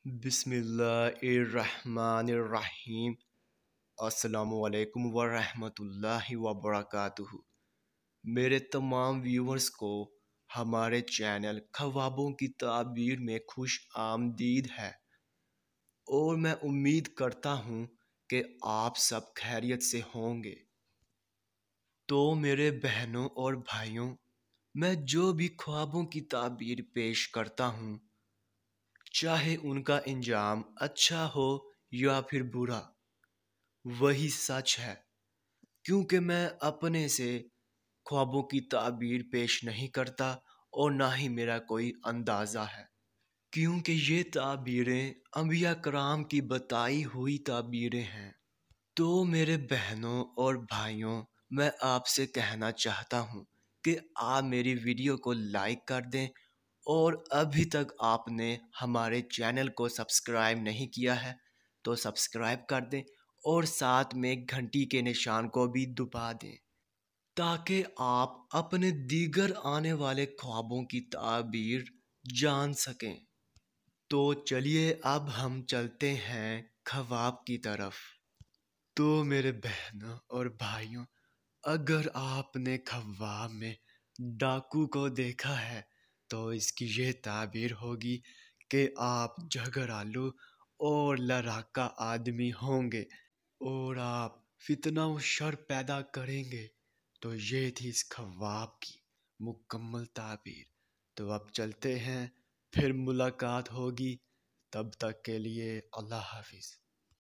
बिस्मिल्लाहिर्रहमानिर्रहीम। अस्सलामुअलैकुम वरहमतुल्लाहि वबरकातुहू। मेरे तमाम व्यूवर्स को हमारे चैनल ख्वाबों की ताबीर में खुश आमदीद है और मैं उम्मीद करता हूँ कि आप सब खैरियत से होंगे। तो मेरे बहनों और भाइयों, मैं जो भी ख्वाबों की ताबीर पेश करता हूँ, चाहे उनका इंजाम अच्छा हो या फिर बुरा, वही सच है। क्योंकि मैं अपने से ख्वाबों की ताबीर पेश नहीं करता और ना ही मेरा कोई अंदाज़ा है, क्योंकि ये ताबीरें अंबिया कराम की बताई हुई ताबीरें हैं। तो मेरे बहनों और भाइयों, मैं आपसे कहना चाहता हूँ कि आप मेरी वीडियो को लाइक कर दें और अभी तक आपने हमारे चैनल को सब्सक्राइब नहीं किया है तो सब्सक्राइब कर दें और साथ में घंटी के निशान को भी दबा दें, ताकि आप अपने दीगर आने वाले ख्वाबों की ताबीर जान सकें। तो चलिए अब हम चलते हैं ख्वाब की तरफ। तो मेरे बहनों और भाइयों, अगर आपने ख्वाब में डाकू को देखा है तो इसकी ये ताबीर होगी कि आप झगड़ालू और लड़ाका आदमी होंगे और आप फितना व शर पैदा करेंगे। तो ये थी इस ख्वाब की मुकम्मल ताबीर। तो अब चलते हैं, फिर मुलाकात होगी। तब तक के लिए अल्लाह हाफिज़।